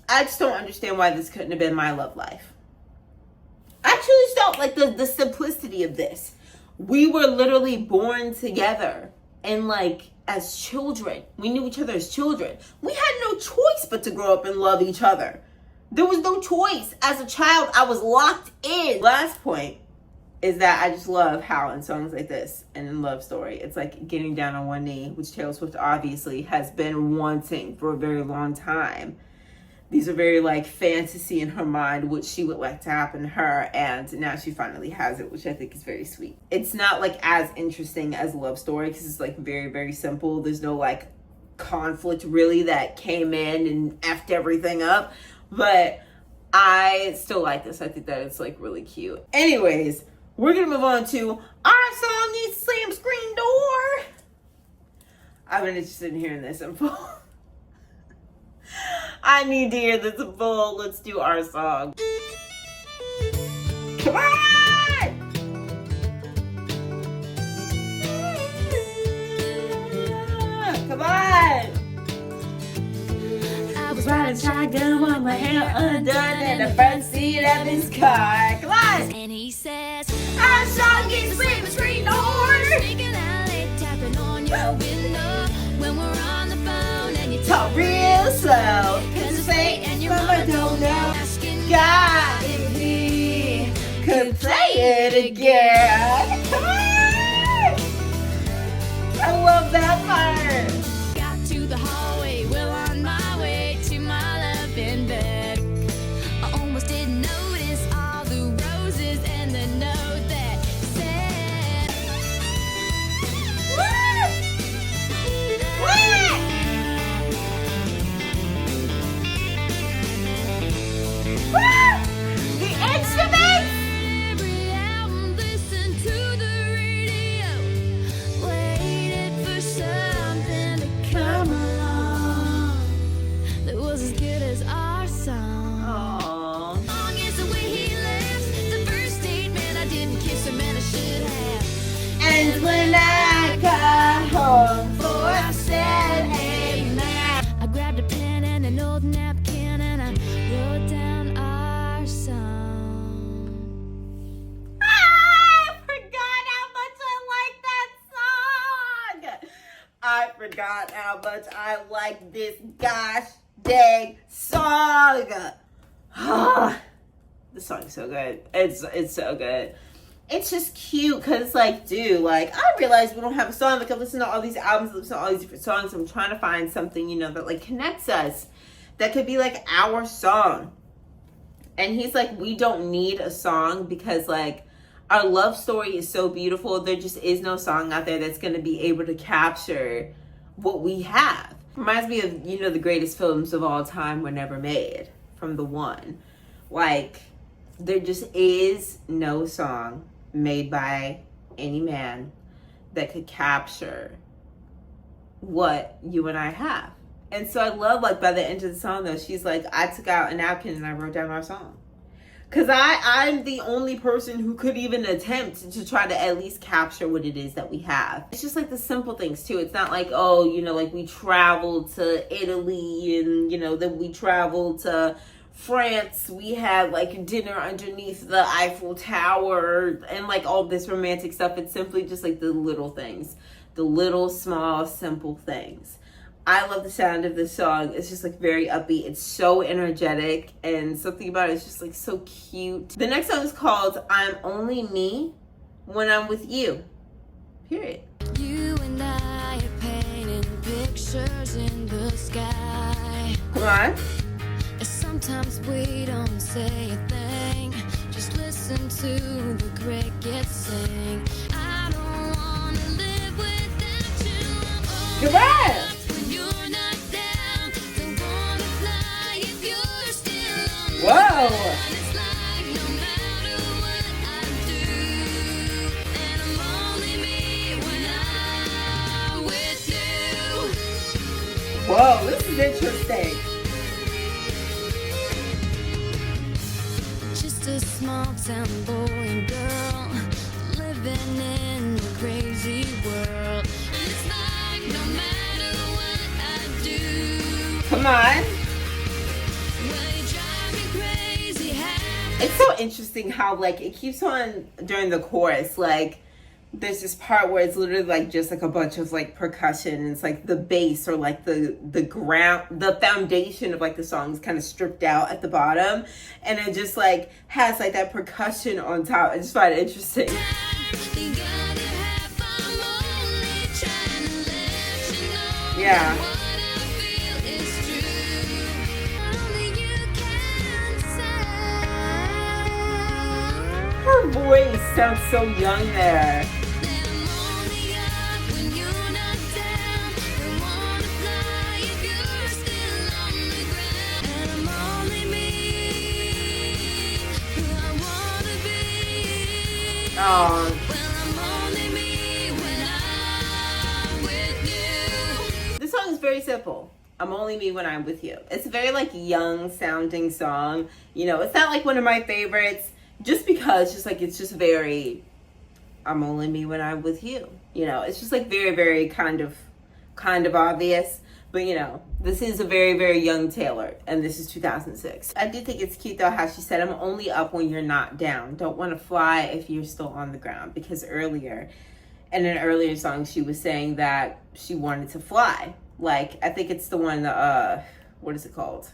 I just don't understand why this couldn't have been my love life. I truly don't like the simplicity of this. We were literally born together and like as children. We knew each other as children. We had no choice but to grow up and love each other. There was no choice. As a child, I was locked in. Last point is that I just love how in songs like this and in Love Story, it's like getting down on one knee, which Taylor Swift obviously has been wanting for a very long time. These are very like fantasy in her mind, what she would like to happen to her, and now she finally has it, which I think is very sweet. It's not like as interesting as Love Story because it's like very, very simple. There's no like conflict really that came in and effed everything up, but I still like this. I think that it's like really cute. Anyways, we're gonna move on to our song Needs to Slam Screen Door. I'm interested in hearing this in full. I need to hear this in full. Let's do our song. Come on! Come on! I was riding shotgun with my hair undone in the front seat of his car. Come on! And he says, Our song is Slam Screen Door. sneaking out late, tapping on your window when we're on the phone and you Talk real slow, cause it's late and your mama don't know. asking God, if he could play it again. Come on! I love that part. Got to the hallway, well on my way to my love in bed. I almost didn't notice all the roses and the note that said, The instruments! every album listened to the radio, waited for something to come along that was as good as our song. Aww. Long is the way he left. The first date, man, I didn't kiss him, and I should have. And when I got home for I said amen. I grabbed a pen and an old napkin and I wrote down our song. I forgot how much I like that song. I forgot how much I like this gosh dang song. This song is so good. It's so good. It's just cute because it's like, dude, like, I realize we don't have a song. Like, I listen to all these albums, I listen to all these different songs. I'm trying to find something, you know, that like connects us. That could be like our song. And he's like, we don't need a song because like our love story is so beautiful. There just is no song out there that's going to be able to capture what we have. Reminds me of, you know, the greatest films of all time were never made from The One. Like, there just is no song made by any man that could capture what you and I have. And so I love, like, by the end of the song, though, she's like, I took out a napkin and I wrote down our song. Because I'm the only person who could even attempt to try to at least capture what it is that we have. It's just like the simple things, too. It's not like, oh, you know, like we traveled to Italy and, you know, then we traveled to France, we had like dinner underneath the Eiffel Tower and like all this romantic stuff. It's simply just like the little things, the little small simple things. I love the sound of this song. It's just like very upbeat. It's so energetic, and something about it is just like so cute. The next song is called I'm Only Me When I'm With You. Period. You and I are painting pictures in the sky. Come on. Sometimes we don't say a thing, just listen to the crickets sing. I don't wanna live without you. Come on. When you're not down, don't wanna fly if you're still on the Whoa. ground. It's like no matter what I do, and I'm only me when I'm with you. Whoa, this is interesting. A small town boy and girl living in a crazy world. And it's like no matter what I do, Come on. well, you drive me crazy. It's so interesting how like it keeps on during the chorus, like there's this part where it's literally like just like a bunch of like percussion, and it's like the bass or like the ground, the foundation of like the song is kind of stripped out at the bottom, and it just like has like that percussion on top. I just find it interesting. Yeah. Her voice sounds so young there. Oh. This song is very simple. I'm only me when I'm with you. It's a very like young sounding song. You know, it's not like one of my favorites just because it's just very, I'm only me when I'm with you. You know, it's just like very, very kind of obvious. But you know, this is a very, very young Taylor, and this is 2006. I do think it's cute though how she said, I'm only up when you're not down. Don't want to fly if you're still on the ground. Because earlier, in an earlier song, she was saying that she wanted to fly. Like, I think it's the one, what is it called?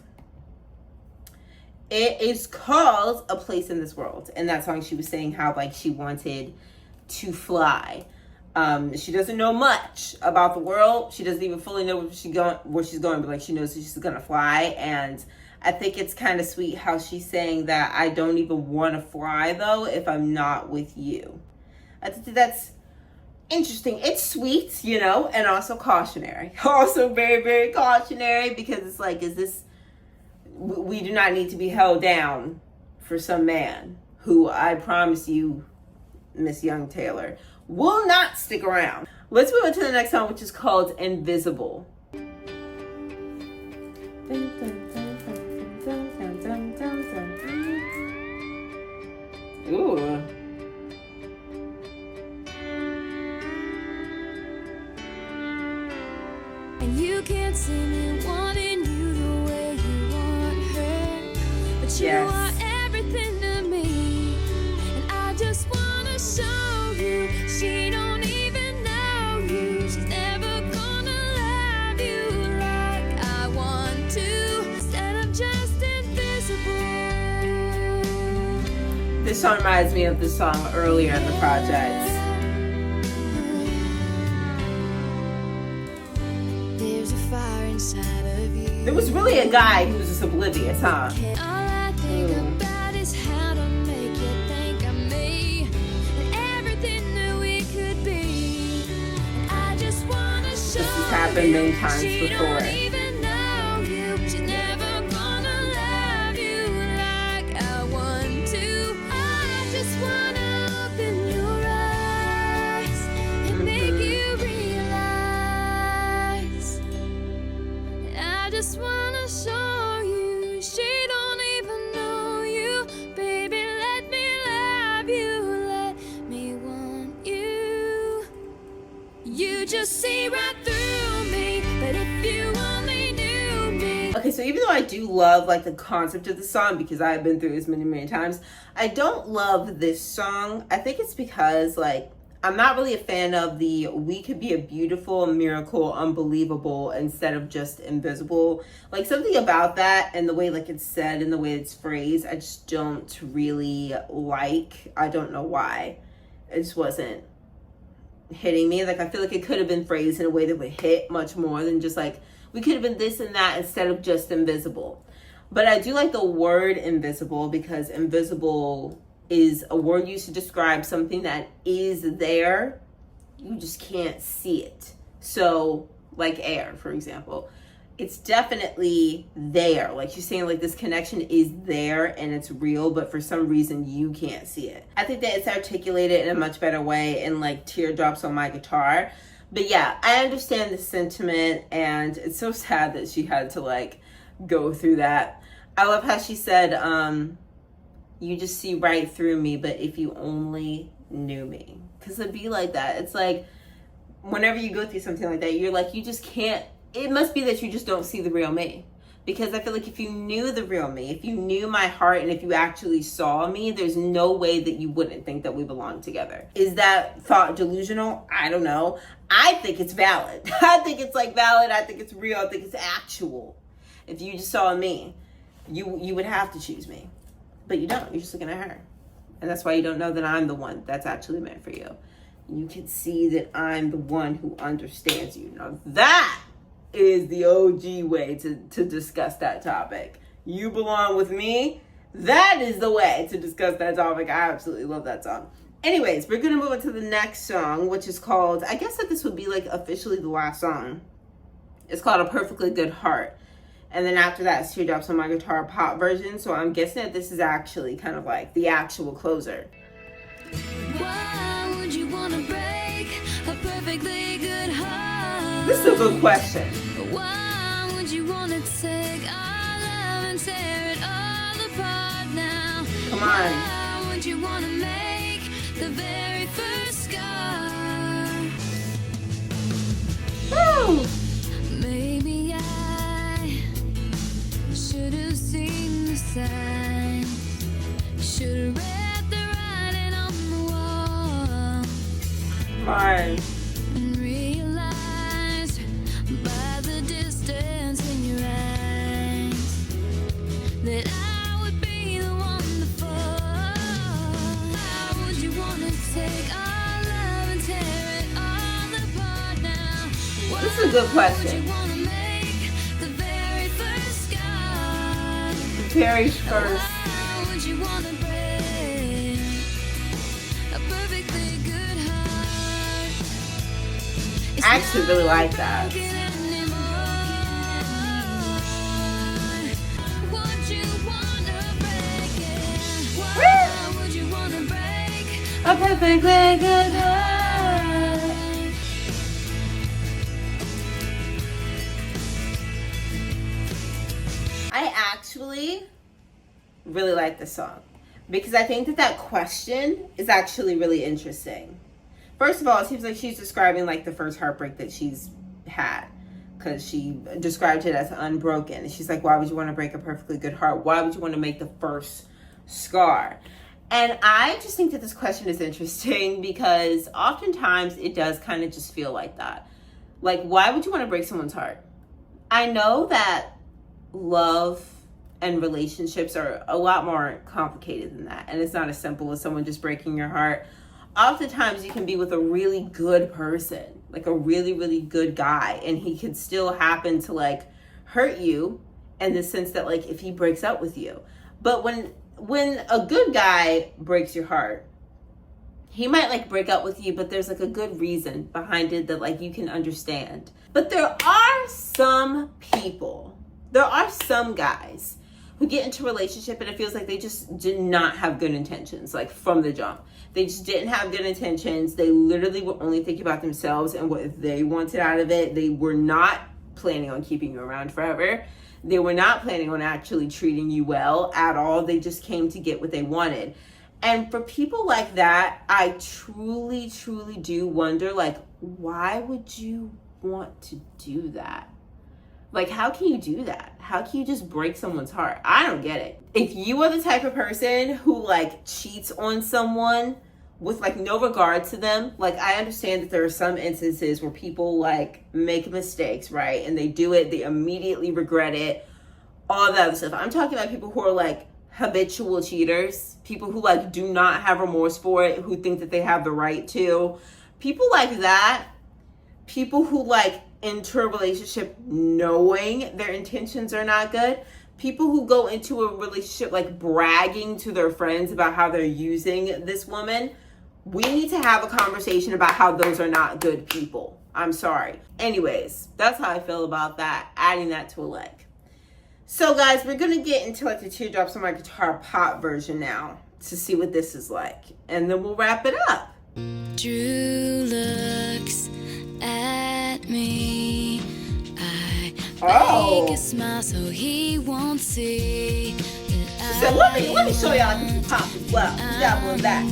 It is called A Place in This World. In that song, she was saying how like she wanted to fly. She doesn't know much about the world. She doesn't even fully know where she's going, but like she knows she's gonna fly. And I think it's kind of sweet how she's saying that I don't even want to fly though if I'm not with you. I think that's interesting. It's sweet, you know, and also cautionary. Also very, very cautionary, because it's like, we do not need to be held down for some man who, I promise you, Miss Young Taylor, will not stick around. Let's move on to the next song, which is called Invisible. Ooh. And you can't see me wanting you the way you want her, but you Yes. are everything to me, and I just wanna show you she don't even know you. She's never gonna love you like I want to, instead of just invisible. This song reminds me of the song earlier in the project. There's a fire inside of you. There was really a guy who was just oblivious, huh? All I think about is how to make you think of me and everything that we could be. I just wanna show This has happened many times she before. don't even know you. She's never gonna love you like I want to. I just wanna open your eyes and make you realize. I just wanna show you she don't even know you. Baby, let me love you, let me want you. You just see right through me, but if you want even though I do love like the concept of the song, because I've been through this many times, I don't love this song. I think it's because like I'm not really a fan of the "we could be a beautiful miracle, unbelievable" instead of just invisible. Like something about that and the way like it's said and the way it's phrased, I just don't really like. I don't know why. It just wasn't hitting me. Like I feel like it could have been phrased in a way that would hit much more than just like, we could have been this and that instead of just invisible. But I do like the word invisible, because invisible is a word used to describe something that is there, you just can't see it. So like air, for example, it's definitely there. Like you're saying, like this connection is there and it's real, but for some reason you can't see it. I think that it's articulated in a much better way in like Teardrops on My Guitar. But yeah, I understand the sentiment, and it's so sad that she had to like go through that. I love how she said, you just see right through me, but if you only knew me. Because it'd be like that. It's like, whenever you go through something like that, you're like, you just can't, it must be that you just don't see the real me. Because I feel like if you knew the real me, if you knew my heart, and if you actually saw me, there's no way that you wouldn't think that we belong together. Is that thought delusional? I don't know. I think it's valid. I think it's like valid. I think it's real. I think it's actual. If you just saw me, you would have to choose me. But you don't. You're just looking at her. And that's why you don't know that I'm the one that's actually meant for you. You can see that I'm the one who understands you. Now that is the OG way to discuss that topic. You belong with me. That is the way to discuss that topic. I absolutely love that song. Anyways, we're going to move on to the next song, which is called, I guess that this would be like officially the last song. It's called A Perfectly Good Heart. And then after that, it's Teardrops on My Guitar pop version. So I'm guessing that this is actually kind of like the actual closer. Why would you want to break a perfectly good heart? This is a good question. Why would you want to take our love and tear it all apart now? Come on. Why would you want to make the very first scar? Woo! Maybe I should have seen the sign. Should have read the writing on the wall. Come on. And realized by the distance in your eyes that I would be the one to fall. How would you want to take our love and tear it all apart now? This is a good question. Would you want to make the very first scar? The very first. Why would you want to break a perfectly good heart? I actually really like that. A perfectly good heart. I actually really like this song because I think that question is actually really interesting. First of all, it seems like she's describing like the first heartbreak that she's had, because she described it as unbroken. And she's like, why would you want to break a perfectly good heart? Why would you want to make the first scar? And I just think that this question is interesting because oftentimes it does kind of just feel like that. Like, why would you want to break someone's heart? I know that love and relationships are a lot more complicated than that. And it's not as simple as someone just breaking your heart. Oftentimes you can be with a really good person, like a really, really good guy, and he could still happen to like hurt you in the sense that like if he breaks up with you. But when a good guy breaks your heart, he might like break up with you, but there's like a good reason behind it that like you can understand. But there are some people, there are some guys who get into a relationship and it feels like they just did not have good intentions, like from the jump. They just didn't have good intentions. They literally were only thinking about themselves and what they wanted out of it. They were not planning on keeping you around forever. They were not planning on actually treating you well at all. They just came to get what they wanted. And for people like that, I truly, truly do wonder, like, why would you want to do that? Like, how can you do that? How can you just break someone's heart? I don't get it. If you are the type of person who like cheats on someone with like no regard to them, like I understand that there are some instances where people like make mistakes, right? And they do it, they immediately regret it, all that other stuff. I'm talking about people who are like habitual cheaters, people who like do not have remorse for it, who think that they have the right to. People like that, people who like enter a relationship knowing their intentions are not good, people who go into a relationship like bragging to their friends about how they're using this woman, we need to have a conversation about how those are not good people. I'm sorry. Anyways, that's how I feel about that, adding that to a leg. So guys, we're gonna get into like the Teardrops on My Guitar pop version now to see what this is like, and then we'll wrap it up. Drew looks at me. I make a smile so he won't see that. She said, let me show y'all I can pop as well. Dabble in that.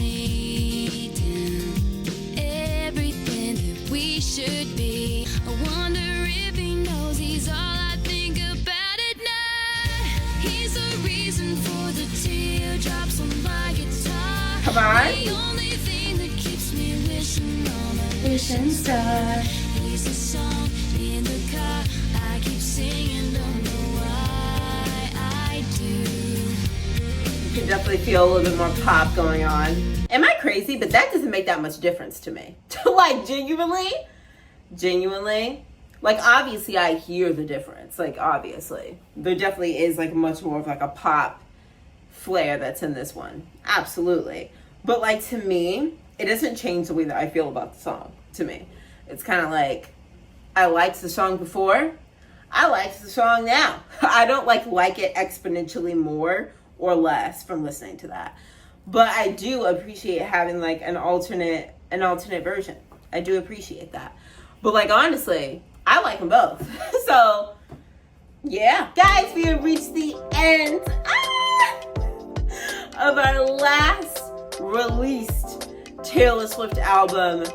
Everything that we should be. I wonder if he knows he's all I think about at night. He's the reason for the teardrops on my guitar. Come on. The only thing that keeps me wishing on a wishing star. He's a song in the car. I keep singing, don't know why I do. You can definitely feel a little bit more pop going on. Am I crazy? But that doesn't make that much difference to me. Like, genuinely. Like, obviously, I hear the difference. Like, obviously. There definitely is, like, much more of, like, a pop flair that's in this one. Absolutely. But, like, to me, it doesn't change the way that I feel about the song, to me. It's kind of like, I liked the song before. I liked the song now. I don't, like it exponentially more or less from listening to that. But I do appreciate having, like, an alternate version. I do appreciate that. But, like, honestly, I like them both. So, yeah. Guys, we have reached the end of our last released Taylor Swift album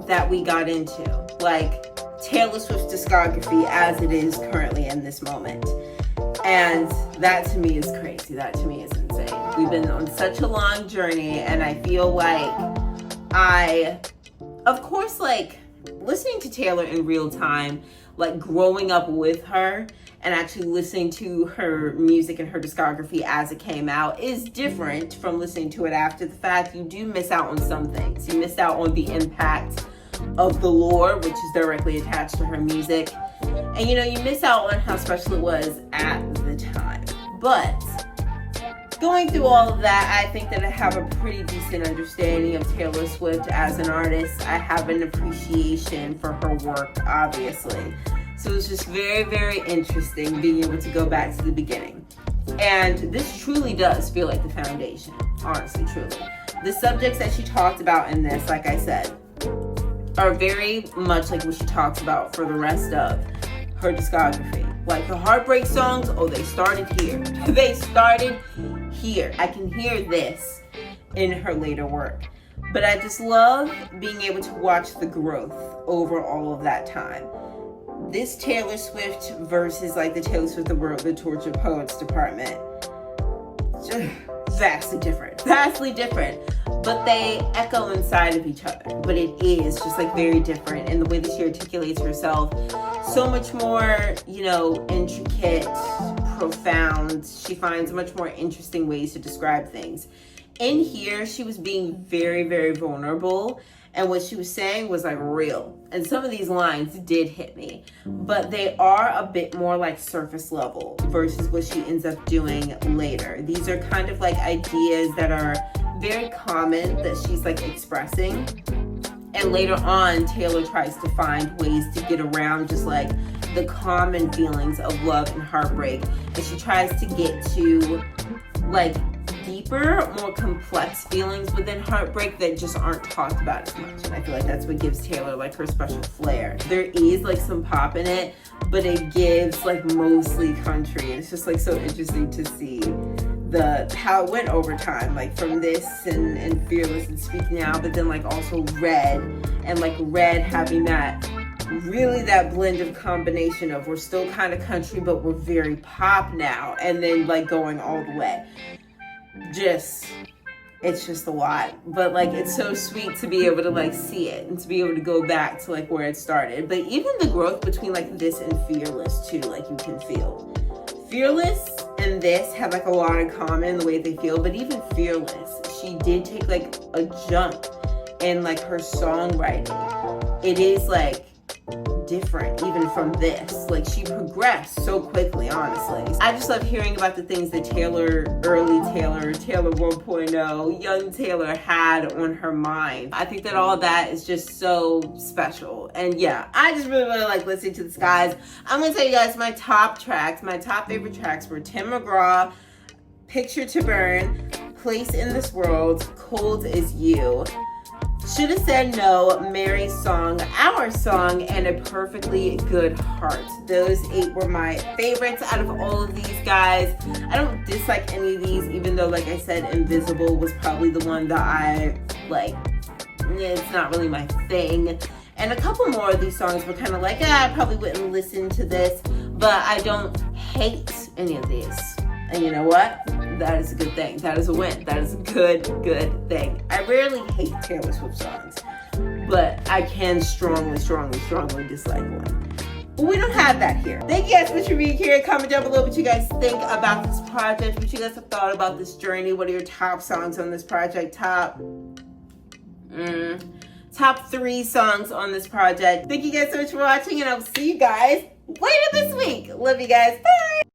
that we got into. Like, Taylor Swift's discography as it is currently in this moment. And that to me is crazy. That to me is insane. We've been on such a long journey, and I feel like of course, like, listening to Taylor in real time, like growing up with her and actually listening to her music and her discography as it came out is different from listening to it after the fact. You do miss out on some things. You miss out on the impact of the lore, which is directly attached to her music. And, you know, you miss out on how special it was at the time. But going through all of that, I think that I have a pretty decent understanding of Taylor Swift as an artist. I have an appreciation for her work, obviously. So it's just very, very interesting being able to go back to the beginning. And this truly does feel like the foundation, honestly, truly. The subjects that she talked about in this, like I said, are very much like what she talks about for the rest of her discography. Like the heartbreak songs, oh, they started here. They started here. I can hear this in her later work. But I just love being able to watch the growth over all of that time. This Taylor Swift versus like the Taylor Swift the Tortured Poets department, vastly different, but they echo inside of each other. But it is just like very different in the way that she articulates herself. So much more, you know, intricate, profound. She finds much more interesting ways to describe things. In here, she was being very, very vulnerable, and what she was saying was like real. And some of these lines did hit me, but they are a bit more like surface level versus what she ends up doing later. These are kind of like ideas that are very common that she's like expressing. And later on, Taylor tries to find ways to get around just like the common feelings of love and heartbreak. And she tries to get to like deeper, more complex feelings within heartbreak that just aren't talked about as much. And I feel like that's what gives Taylor like her special flair. There is like some pop in it, but it gives like mostly country. And it's just like so interesting to see how it went over time, like from this and Fearless and Speak Now, but then like also Red, and like Red having that really that blend of combination of we're still kind of country, but we're very pop now, and then like going all the way. It's just a lot, but like it's so sweet to be able to like see it and to be able to go back to like where it started. But even the growth between like this and Fearless too, like you can feel Fearless and this have like a lot in common, the way they feel. But even Fearless, she did take like a jump in like her songwriting. It is like different even from this. Like she progressed so quickly, honestly. I just love hearing about the things that early Taylor 1.0, young Taylor had on her mind. I think that all of that is just so special. And yeah, I just really like listening to this, guys. I'm gonna tell you guys my top favorite tracks were Tim McGraw, Picture to Burn, Place in This World, Cold as You, Should Have Said No, Mary's Song, Our Song, and A Perfectly Good Heart. Those 8 were my favorites out of all of these, guys. I don't dislike any of these, even though, like I said, Invisible was probably the one that I, like, it's not really my thing. And a couple more of these songs were kind of like, I probably wouldn't listen to this, but I don't hate any of these. And you know what? That is a good thing. That is a win. That is a good thing. I rarely hate Taylor Swift songs, but I can strongly dislike one. But we don't have that here. Thank you guys so much for being here. Comment down below what you guys think about this project, what you guys have thought about this journey. What are your top songs on this project? Top 3 songs on this project. Thank you guys so much for watching, and I'll see you guys later this week. Love you guys. Bye.